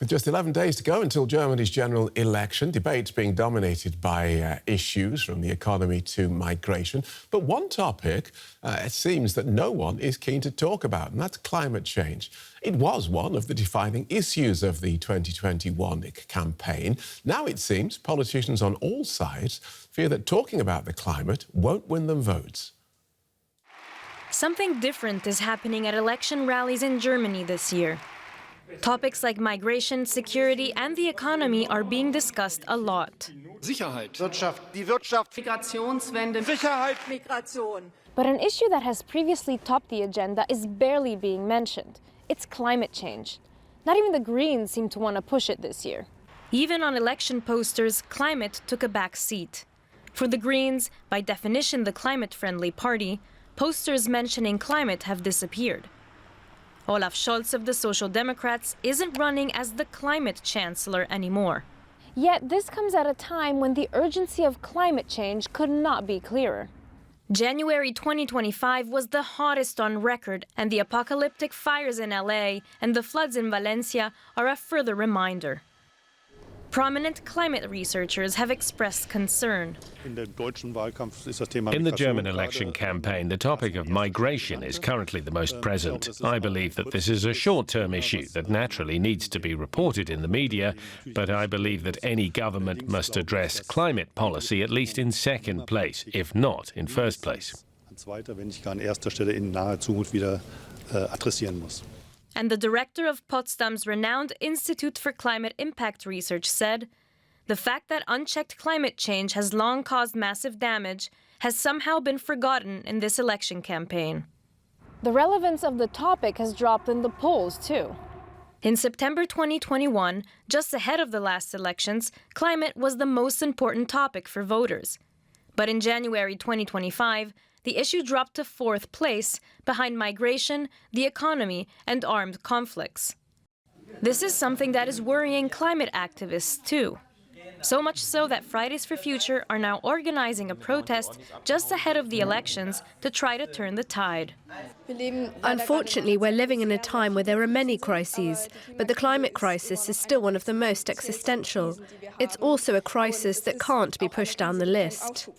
With just 11 days to go until Germany's general election, debates being dominated by issues from the economy to migration. But one topic it seems that no one is keen to talk about, and that's climate change. It was one of the defining issues of the 2021 campaign. Now it seems politicians on all sides fear that talking about the climate won't win them votes. Something different is happening at election rallies in Germany this year. Topics like migration, security and the economy are being discussed a lot. Sicherheit, Wirtschaft, die Wirtschaft, Migrationswende, Sicherheit, Migration. But an issue that has previously topped the agenda is barely being mentioned. It's climate change. Not even the Greens seem to want to push it this year. Even on election posters, climate took a back seat. For the Greens, by definition the climate-friendly party, posters mentioning climate have disappeared. Olaf Scholz of the Social Democrats isn't running as the climate chancellor anymore. Yet this comes at a time when the urgency of climate change could not be clearer. January 2025 was the hottest on record, and the apocalyptic fires in LA and the floods in Valencia are a further reminder. Prominent climate researchers have expressed concern. In the German election campaign, the topic of migration is currently the most present. I believe that this is a short-term issue that naturally needs to be reported in the media, but I believe that any government must address climate policy at least in second place, if not in first place. And the director of Potsdam's renowned Institute for Climate Impact Research said, "The fact that unchecked climate change has long caused massive damage has somehow been forgotten in this election campaign." The relevance of the topic has dropped in the polls, too. In September 2021, just ahead of the last elections, climate was the most important topic for voters. But in January 2025, the issue dropped to fourth place, behind migration, the economy, and armed conflicts. This is something that is worrying climate activists, too. So much so that Fridays for Future are now organizing a protest just ahead of the elections to try to turn the tide. Unfortunately, we're living in a time where there are many crises, but the climate crisis is still one of the most existential. It's also a crisis that can't be pushed down the list.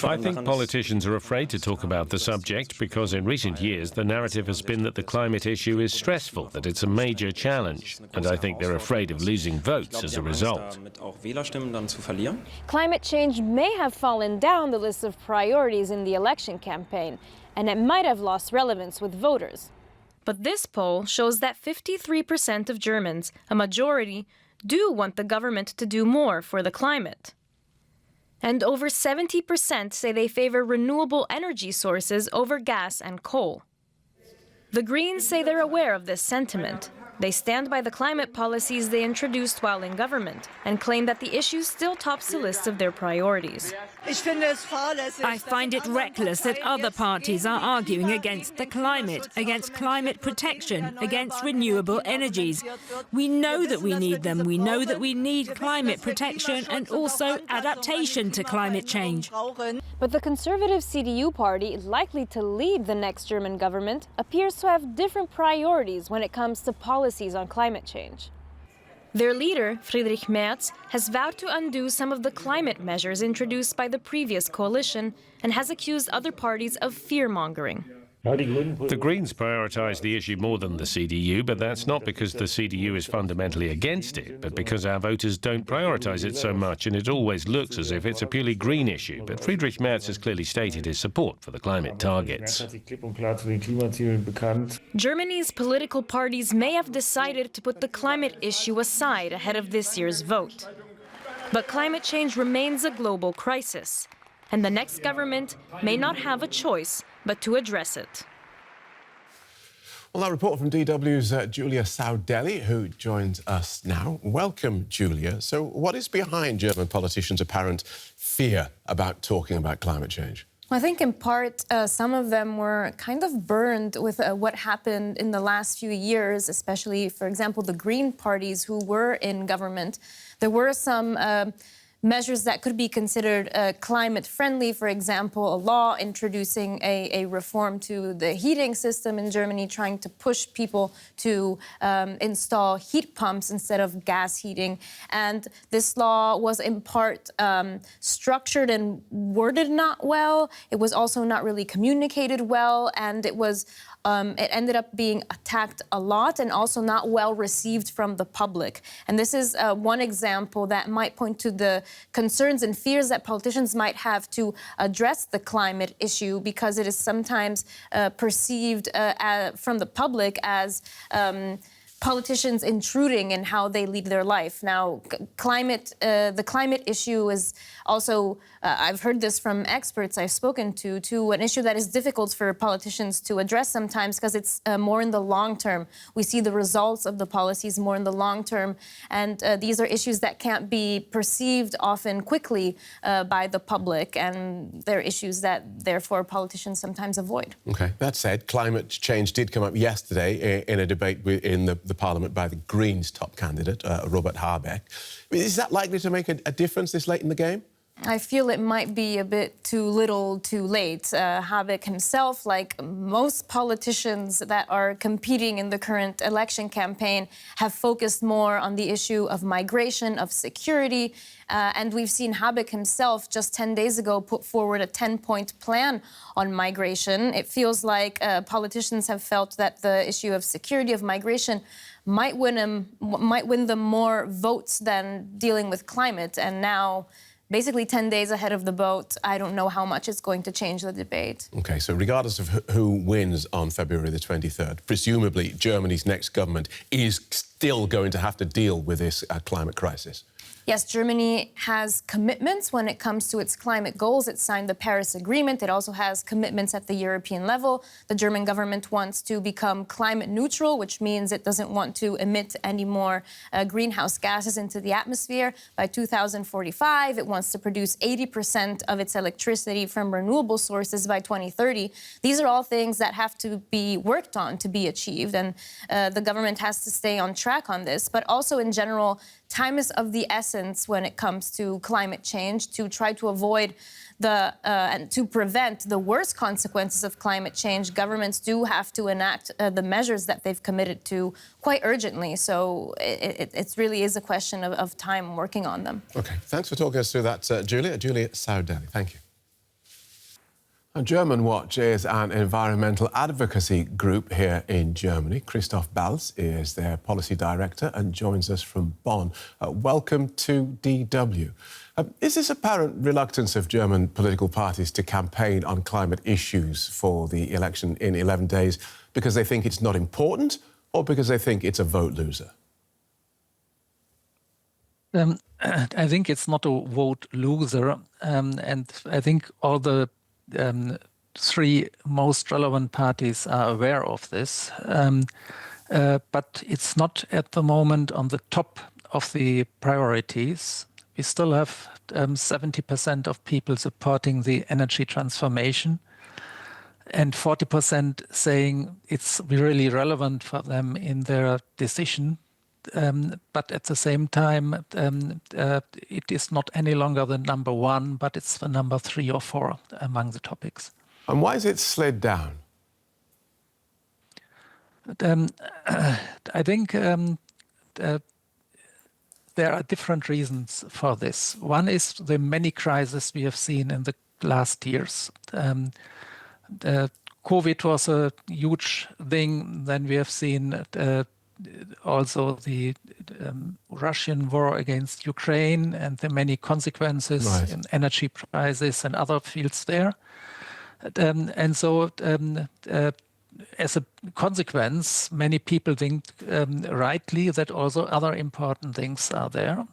I think politicians are afraid to talk about the subject because in recent years the narrative has been that the climate issue is stressful, that it's a major challenge, and I think they're afraid of losing votes as a result. Climate change may have fallen down the list of priorities in the election campaign, and it might have lost relevance with voters. But this poll shows that 53% of Germans, a majority, do want the government to do more for the climate. And over 70% say they favor renewable energy sources over gas and coal. The Greens say they're aware of this sentiment. They stand by the climate policies they introduced while in government and claim that the issue still tops the list of their priorities. I find it reckless that other parties are arguing against the climate, against climate protection, against renewable energies. We know that we need them. We know that we need climate protection and also adaptation to climate change. But the conservative CDU party, likely to lead the next German government, appears to have different priorities when it comes to policies on climate change. Their leader, Friedrich Merz, has vowed to undo some of the climate measures introduced by the previous coalition and has accused other parties of fear-mongering. The Greens prioritise the issue more than the CDU, but that's not because the CDU is fundamentally against it, but because our voters don't prioritise it so much, and it always looks as if it's a purely green issue. But Friedrich Merz has clearly stated his support for the climate targets. Germany's political parties may have decided to put the climate issue aside ahead of this year's vote. But climate change remains a global crisis, and the next government may not have a choice but to address it. Well, that report from DW's Giulia Saudelli, who joins us now. Welcome, Giulia. So what is behind German politicians' apparent fear about talking about climate change? I think in part some of them were kind of burned with what happened in the last few years, especially, for example, the Green parties who were in government. There were some measures that could be considered climate-friendly, for example, a law introducing a reform to the heating system in Germany, trying to push people to install heat pumps instead of gas heating. And this law was in part structured and worded not well. It was also not really communicated well, and it ended up being attacked a lot and also not well received from the public. And this is one example that might point to the concerns and fears that politicians might have to address the climate issue, because it is sometimes perceived from the public as politicians intruding in how they lead their life. Now, the climate issue is also, I've heard this from experts I've spoken to an issue that is difficult for politicians to address sometimes, because it's more in the long term. We see the results of the policies more in the long term, and these are issues that can't be perceived often quickly by the public, and they're issues that, therefore, politicians sometimes avoid. OK. That said, climate change did come up yesterday in a debate in the Parliament by the Greens' top candidate, Robert Habeck. Is that likely to make a difference this late in the game? I feel it might be a bit too little, too late. Habeck himself, like most politicians that are competing in the current election campaign, have focused more on the issue of migration, of security. And we've seen Habeck himself just 10 days ago put forward a 10-point plan on migration. It feels like politicians have felt that the issue of security, of migration, might win them more votes than dealing with climate. And now, basically 10 days ahead of the vote, I don't know how much it's going to change the debate. OK, so regardless of who wins on February the 23rd, presumably Germany's next government is still going to have to deal with this climate crisis. Yes, Germany has commitments when it comes to its climate goals. It signed the Paris Agreement. It also has commitments at the European level. The German government wants to become climate neutral, which means it doesn't want to emit any more greenhouse gases into the atmosphere. By 2045, it wants to produce 80% of its electricity from renewable sources by 2030. These are all things that have to be worked on to be achieved, and the government has to stay on track on this. But also, in general, time is of the essence when it comes to climate change, to try to avoid and to prevent the worst consequences of climate change. Governments do have to enact the measures that they've committed to quite urgently. So it really is a question of time working on them. OK, thanks for talking us through that, Giulia Saudelli. Thank you. Germanwatch is an environmental advocacy group here in Germany. Christoph Bals is their policy director and joins us from Bonn. Welcome to DW. Is this apparent reluctance of German political parties to campaign on climate issues for the election in 11 days because they think it's not important, or because they think it's a vote loser? I think it's not a vote loser, and I think all the three most relevant parties are aware of this, but it's not at the moment on the top of the priorities. We still have 70% of people supporting the energy transformation, and 40% saying it's really relevant for them in their decision. But at the same time, it is not any longer the number one, but it's the number 3 or 4 among the topics. And why has it slid down? I think there are different reasons for this. One is the many crises we have seen in the last years. COVID was a huge thing. Then we have seen also the Russian war against Ukraine and the many consequences in energy prices and other fields there. And so as a consequence, many people think rightly that also other important things are there.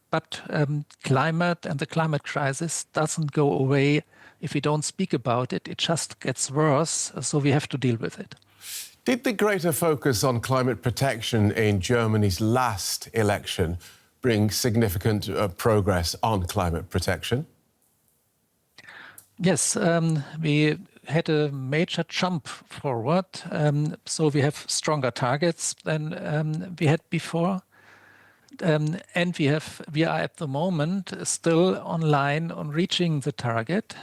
But climate and the climate crisis doesn't go away if we don't speak about it. It just gets worse, so we have to deal with it. Did the greater focus on climate protection in Germany's last election bring significant progress on climate protection? Yes, we had a major jump forward. So we have stronger targets than we had before. And we are at the moment still online on reaching the target.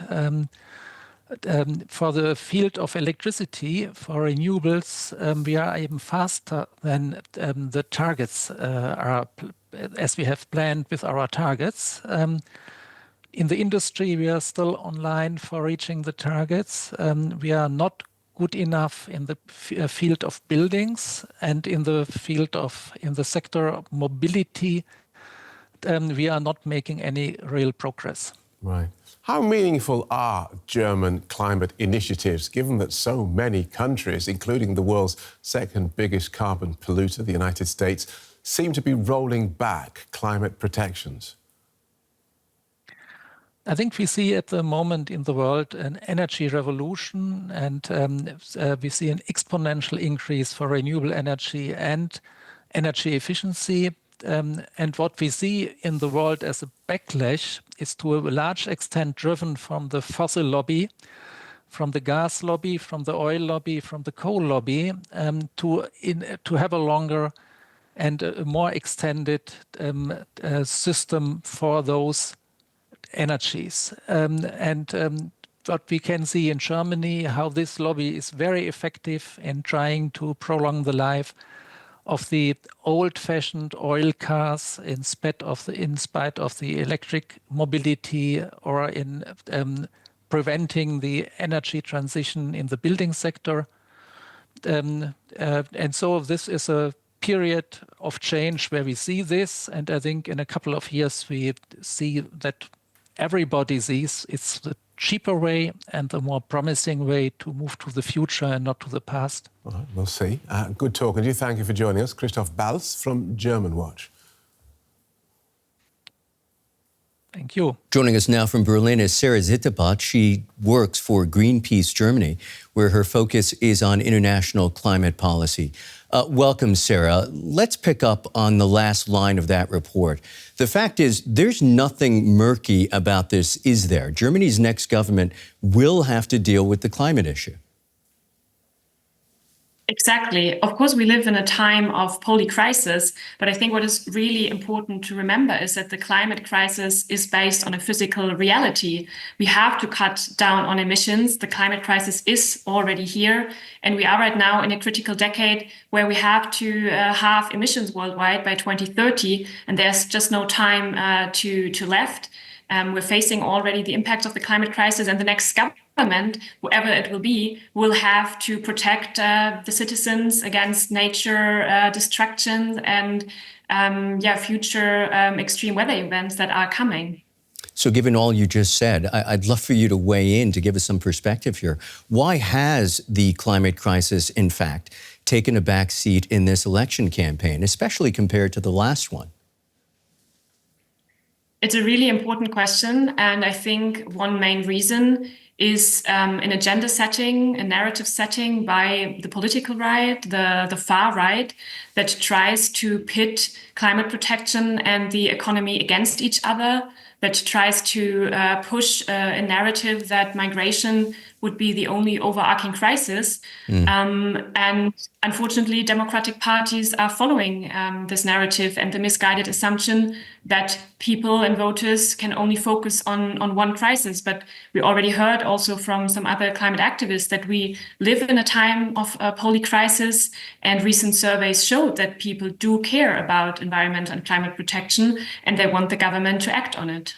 For the field of electricity, for renewables, we are even faster than the targets are, as we have planned with our targets. In the industry, we are still online for reaching the targets. We are not good enough in the field of buildings, and in the sector of mobility, we are not making any real progress. Right. How meaningful are German climate initiatives, given that so many countries, including the world's second biggest carbon polluter, the United States, seem to be rolling back climate protections? I think we see at the moment in the world an energy revolution, and we see an exponential increase for renewable energy and energy efficiency. And what we see in the world as a backlash is to a large extent driven from the fossil lobby, from the gas lobby, from the oil lobby, from the coal lobby, to have a longer and a more extended system for those energies. What we can see in Germany, how this lobby is very effective in trying to prolong the life of the old-fashioned oil cars in spite of the electric mobility, or in preventing the energy transition in the building sector. And so this is a period of change where we see this, and I think in a couple of years we see that everybody sees it's the cheaper way and the more promising way to move to the future and not to the past. All right, we'll see. Good talking to you. Thank you for joining us. Christoph Bals from Germanwatch. Thank you. Joining us now from Berlin is Sarah Zitterbarth. She works for Greenpeace Germany, where her focus is on international climate policy. Welcome, Sarah. Let's pick up on the last line of that report. The fact is, there's nothing murky about this, is there? Germany's next government will have to deal with the climate issue. Exactly. Of course, we live in a time of polycrisis, but I think what is really important to remember is that the climate crisis is based on a physical reality. We have to cut down on emissions. The climate crisis is already here, and we are right now in a critical decade where we have to halve emissions worldwide by 2030, and there's just no time to left. We're facing already the impacts of the climate crisis, and the next government, whoever it will be, will have to protect the citizens against nature destruction and future extreme weather events that are coming. So given all you just said, I'd love for you to weigh in to give us some perspective here. Why has the climate crisis, in fact, taken a back seat in this election campaign, especially compared to the last one? It's a really important question, and I think one main reason is an agenda setting, a narrative setting by the political right, the far right, that tries to pit climate protection and the economy against each other, that tries to push a narrative that migration would be the only overarching crisis. And unfortunately, democratic parties are following this narrative and the misguided assumption that people and voters can only focus on one crisis. But we already heard also from some other climate activists that we live in a time of polycrisis, and recent surveys showed that people do care about environment and climate protection, and they want the government to act on it.